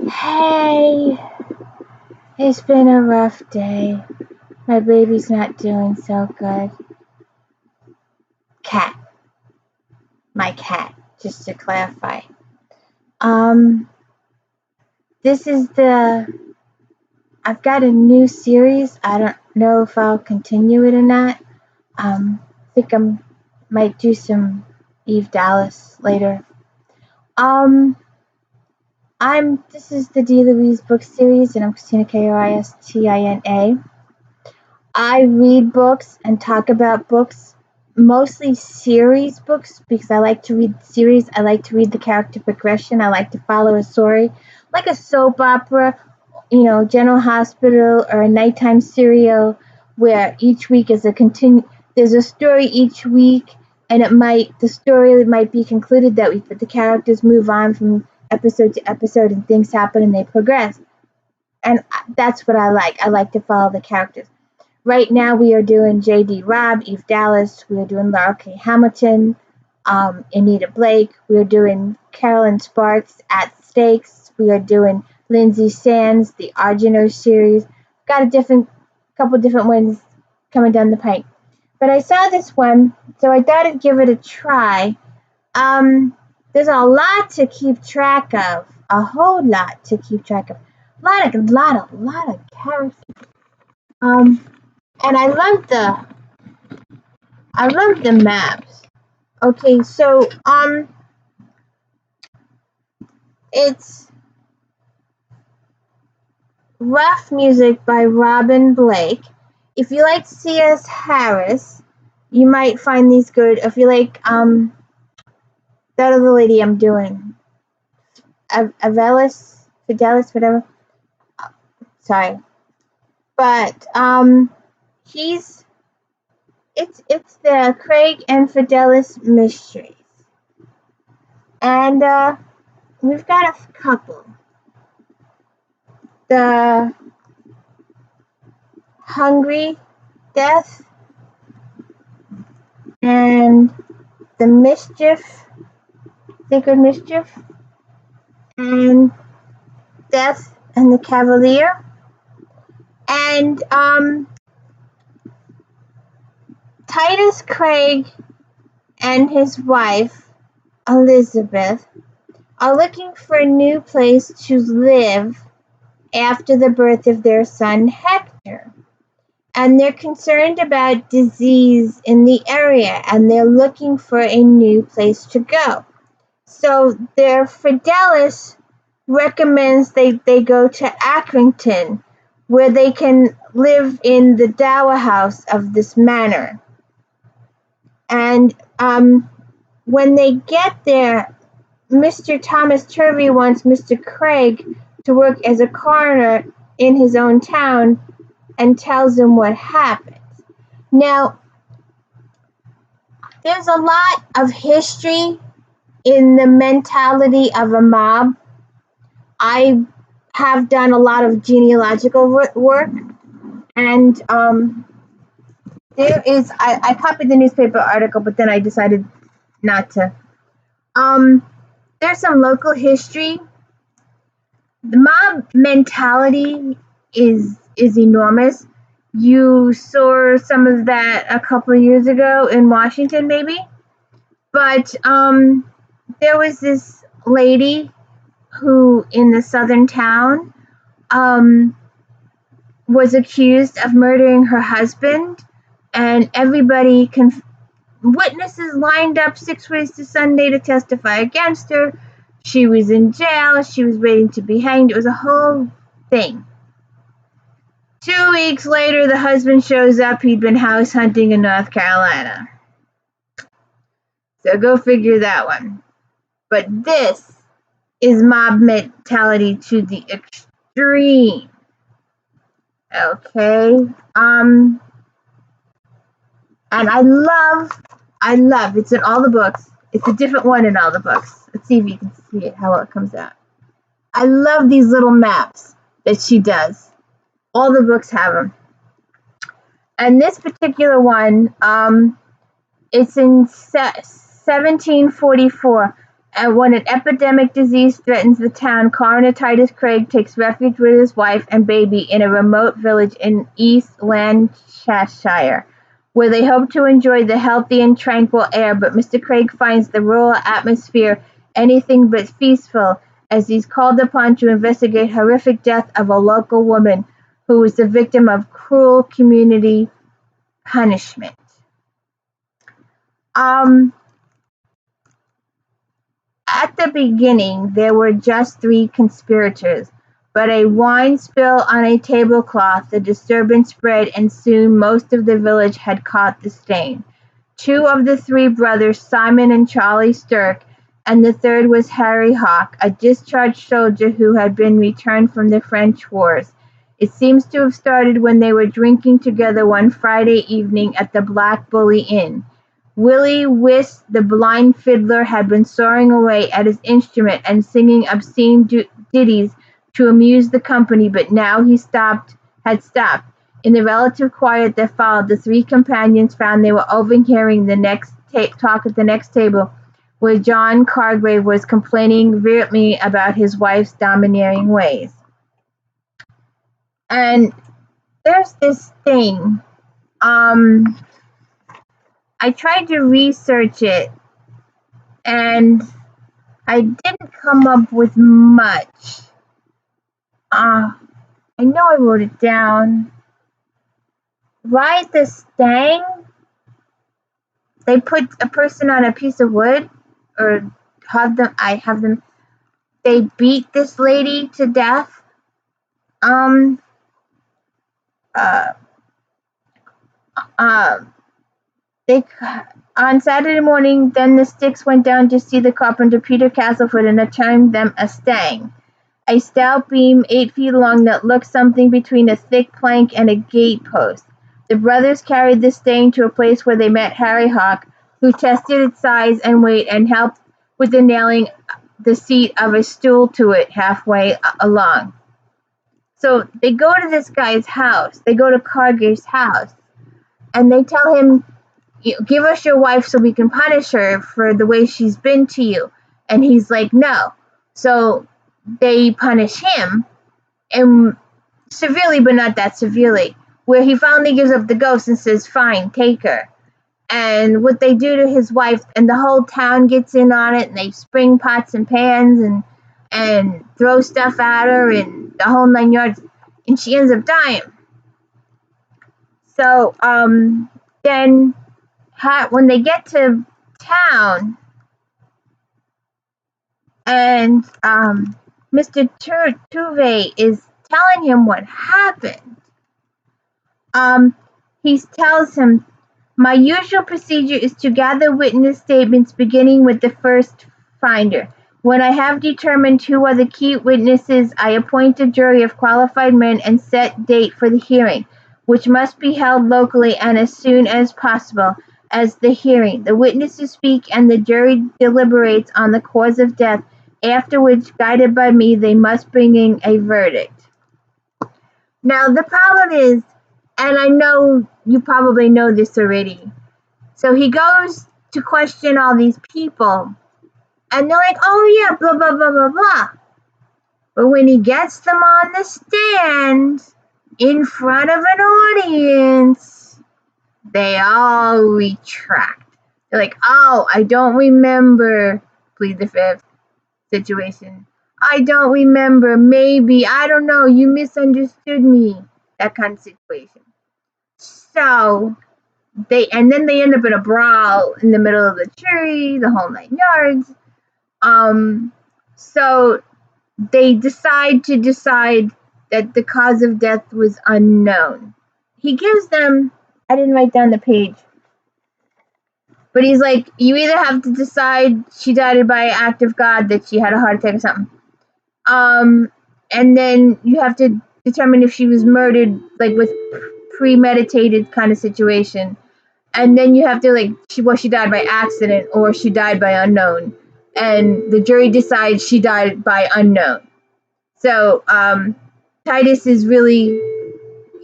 Hey, it's been a rough day. My baby's not doing so good. Cat. My cat, just to clarify. Um, this is I've got a new series. I don't know if I'll continue it or not. I think I might do some Eve Dallas later. This is the D. Louise book series, and I'm Kristina, Kristina. I read books and talk about books, mostly series books, because I like to read series. I like to read the character progression. I like to follow a story, like a soap opera, General Hospital, or a nighttime serial, where each week is there's a story each week, and the story might be concluded that week, but the characters move on from episode to episode, and things happen and they progress. And that's what I like. I like to follow the characters. Right now, we are doing J.D. Robb, Eve Dallas. We are doing Laura K. Hamilton, Anita Blake. We are doing Carolyn Sparks, At Stakes. We are doing Lindsay Sands, the Argento series. Got a couple different ones coming down the pike. But I saw this one, so I thought I'd give it a try. There's a lot to keep track of. A whole lot to keep track of. A lot of characters. And I love the maps. Okay, so it's Rough Music by Robin Blake. If you like C.S. Harris, you might find these good. If you like that other lady I'm doing, Fidelis, whatever. Sorry, but it's the Cragg and Fidelis mysteries, and we've got a couple. The Hungry Death and the Sacred Mischief, and Death and the Cavalier. And Titus Cragg and his wife, Elizabeth, are looking for a new place to live after the birth of their son, Hector. And they're concerned about disease in the area, and they're looking for a new place to go. So their Fidelis recommends they go to Accrington, where they can live in the dower house of this manor. And when they get there, Mr. Thomas Turvey wants Mr. Cragg to work as a coroner in his own town and tells him what happens. Now, there's a lot of history in the mentality of a mob. I have done a lot of genealogical work, and I copied the newspaper article, but then I decided not to. There's some local history. The mob mentality is enormous. You saw some of that a couple of years ago in Washington, maybe. But there was this lady who, in the southern town, was accused of murdering her husband, and witnesses lined up 6 ways to Sunday to testify against her. She was in jail. She was waiting to be hanged. It was a whole thing. 2 weeks later, the husband shows up. He'd been house hunting in North Carolina. So go figure that one. But this is mob mentality to the extreme. Okay. And I love, it's in all the books. It's a different one in all the books. Let's see if you can see it, how it comes out. I love these little maps that she does. All the books have them. And this particular one, it's in 1744. And when an epidemic disease threatens the town, Coroner Titus Cragg takes refuge with his wife and baby in a remote village in East Lancashire, where they hope to enjoy the healthy and tranquil air. But Mr. Cragg finds the rural atmosphere anything but peaceful as he's called upon to investigate horrific death of a local woman who was the victim of cruel community punishment. At the beginning, there were just 3 conspirators, but a wine spill on a tablecloth, the disturbance spread, and soon most of the village had caught the stain. 2 of the 3 brothers, Simon and Charlie Stirk, and the third was Harry Hawke, a discharged soldier who had been returned from the French wars. It seems to have started when they were drinking together one Friday evening at the Black Bully Inn. Willie Whist, the blind fiddler, had been sawing away at his instrument and singing obscene ditties to amuse the company, but now he had stopped. In the relative quiet that followed, the 3 companions found they were overhearing the next talk at the next table, where John Cargrave was complaining vehemently about his wife's domineering ways. And there's this thing. I tried to research it, and I didn't come up with much. I know I wrote it down. Ride the Stang? They put a person on a piece of wood, or they beat this lady to death. On Saturday morning, then the Sticks went down to see the carpenter Peter Castleford and termed them a stang, a stout beam 8 feet long that looked something between a thick plank and a gate post. The brothers carried the stang to a place where they met Harry Hawke, who tested its size and weight and helped with the nailing the seat of a stool to it halfway along. So they go to this guy's house. They go to Cargill's house, and they tell him, give us your wife so we can punish her for the way she's been to you. And he's like, no. So they punish him, and severely, but not that severely, where he finally gives up the ghost and says, fine, take her. And what they do to his wife, and the whole town gets in on it, and they spring pots and pans and throw stuff at her and the whole 9 yards, and she ends up dying. So then when they get to town, and Mr. Tuve is telling him what happened, he tells him, my usual procedure is to gather witness statements beginning with the first finder. When I have determined who are the key witnesses, I appoint a jury of qualified men and set date for the hearing, which must be held locally and as soon as possible. As the hearing, the witnesses speak and the jury deliberates on the cause of death, after which, guided by me, they must bring in a verdict. Now, the problem is, and I know you probably know this already, so he goes to question all these people, and they're like, oh yeah, blah, blah, blah, blah, blah. But when he gets them on the stand, in front of an audience, they all retract. They're like, oh, I don't remember, plead the fifth situation. I don't remember, maybe, I don't know, you misunderstood me. That kind of situation. So, then they end up in a brawl in the middle of the jury, the whole 9 yards. So they decide that the cause of death was unknown. He gives them, I didn't write down the page, but he's like, you either have to decide she died by an act of God, that she had a heart attack or something. And then you have to determine if she was murdered, like with premeditated kind of situation. And then you have to she died by accident or she died by unknown. And the jury decides she died by unknown. So Titus is really,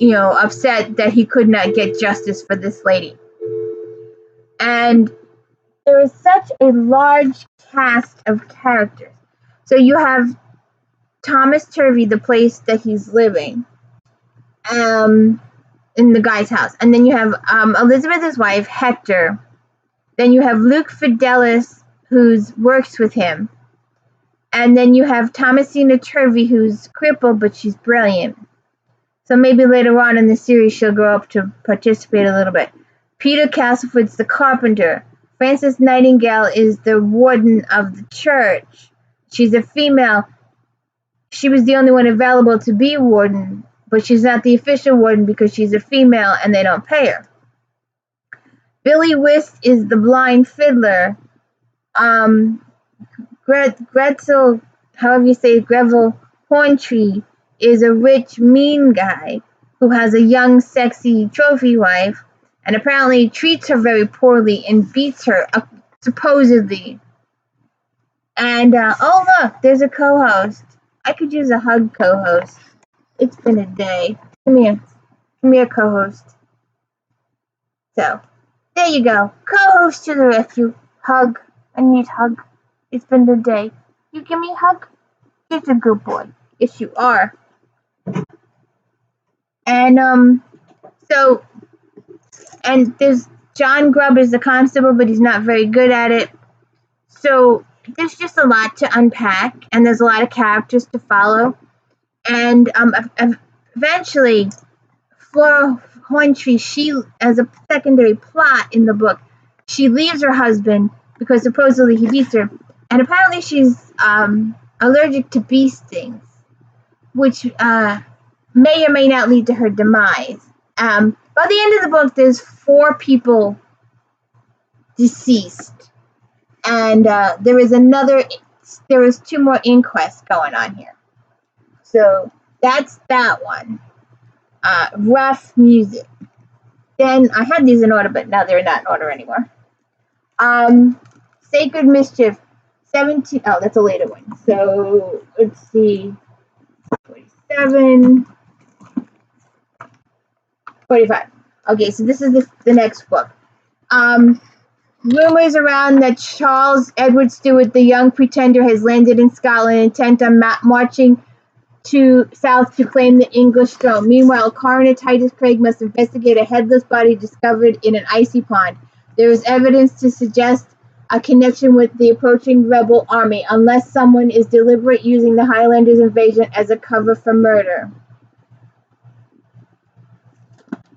upset that he could not get justice for this lady. And there is such a large cast of characters. So you have Thomas Turvey, the place that he's living, in the guy's house, and then you have Elizabeth, his wife, Hector. Then you have Luke Fidelis, who works with him, and then you have Thomasina Turvey, who's crippled but she's brilliant. So maybe later on in the series she'll grow up to participate a little bit. Peter Castlefort's the carpenter. Frances Nightingale is the warden of the church. She's a female. She was the only one available to be warden, but she's not the official warden because she's a female and they don't pay her. Billy Whist is the blind fiddler. Gretzel, however you say, Greville Horntree is a rich, mean guy who has a young, sexy trophy wife and apparently treats her very poorly and beats her, supposedly. And, oh look, there's a co-host. I could use a hug, co-host. It's been a day. Come here. Come here, co-host. So, there you go. Co-host to the rescue. Hug. I need hug. It's been a day. You give me a hug? You're a good boy. Yes, you are. And, and there's John Grubb is the constable, but he's not very good at it. So, there's just a lot to unpack, and there's a lot of characters to follow. And eventually, Flora Horntree, she, as a secondary plot in the book, she leaves her husband because supposedly he beats her, and apparently she's allergic to bee stings, which may or may not lead to her demise. By the end of the book, there's 4 people deceased. And there is 2 more inquests going on here. So that's that one. Rough music. Then I had these in order, but now they're not in order anymore. Sacred Mischief. 17. Oh, that's a later one. So let's see. 47. 45. Okay, so this is the next book. Rumors around that Charles Edward Stewart, the young pretender, has landed in Scotland, intent on marching south to claim the English throne. Meanwhile, Coroner Titus Cragg must investigate a headless body discovered in an icy pond. There is evidence to suggest a connection with the approaching rebel army, unless someone is deliberate using the Highlanders' invasion as a cover for murder.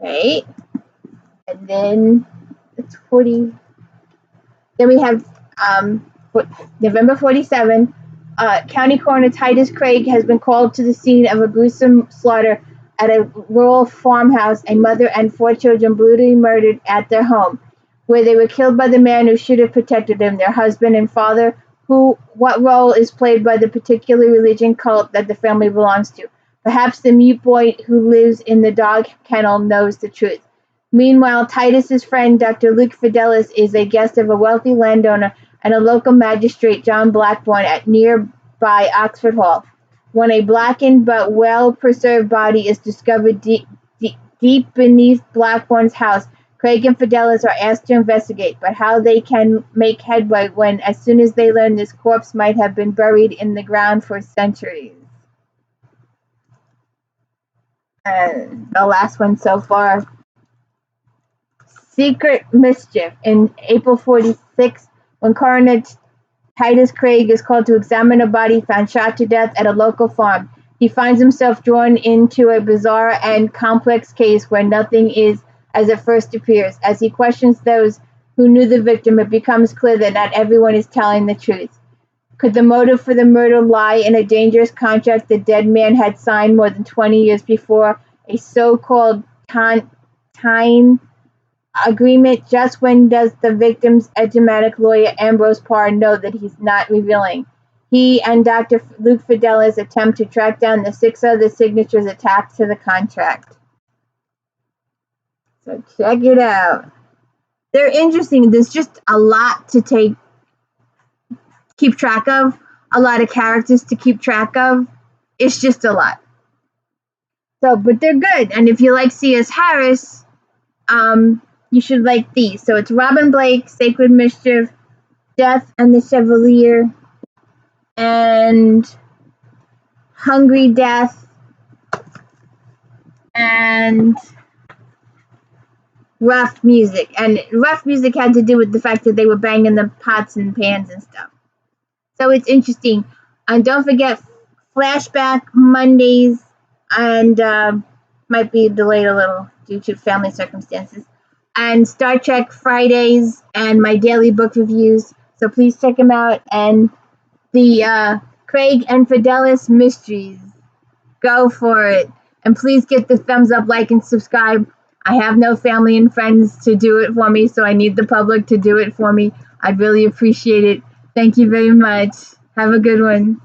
Right? And then it's 40. Then we have November 47. County Coroner Titus Cragg has been called to the scene of a gruesome slaughter at a rural farmhouse. A mother and 4 children brutally murdered at their home, where they were killed by the man who should have protected them, their husband and father. What role is played by the particular religion cult that the family belongs to? Perhaps the mute boy who lives in the dog kennel knows the truth. Meanwhile, Titus's friend, Dr. Luke Fidelis, is a guest of a wealthy landowner and a local magistrate, John Blackburn, at nearby Oxford Hall. When a blackened but well-preserved body is discovered deep beneath Blackburn's house, Cragg and Fidelis are asked to investigate, but how they can make headway when, as soon as they learn this corpse might have been buried in the ground for centuries. And the last one so far. Secret Mischief. In April 46, when Coroner Titus Cragg is called to examine a body found shot to death at a local farm, he finds himself drawn into a bizarre and complex case where nothing is as it first appears. As he questions those who knew the victim, it becomes clear that not everyone is telling the truth. Could the motive for the murder lie in a dangerous contract the dead man had signed more than 20 years before, a so-called Tyne agreement? Just when does the victim's enigmatic lawyer Ambrose Parr know that he's not revealing? He and Dr. Luke Fidelis attempt to track down the 6 other signatures attached to the contract. So check it out. They're interesting. There's just a lot to keep track of, a lot of characters to keep track of. It's just a lot. So, but they're good. And if you like C.S. Harris, You should like these. So it's Robin Blake, Sacred Mischief, Death and the Chevalier, and Hungry Death, and Rough Music. And Rough Music had to do with the fact that they were banging the pots and pans and stuff. So it's interesting. And don't forget Flashback Mondays, and might be delayed a little due to family circumstances. And Star Trek Fridays and my daily book reviews. So please check them out. And the Cragg and Fidelis Mysteries. Go for it. And please get the thumbs up, like, and subscribe. I have no family and friends to do it for me, so I need the public to do it for me. I'd really appreciate it. Thank you very much. Have a good one.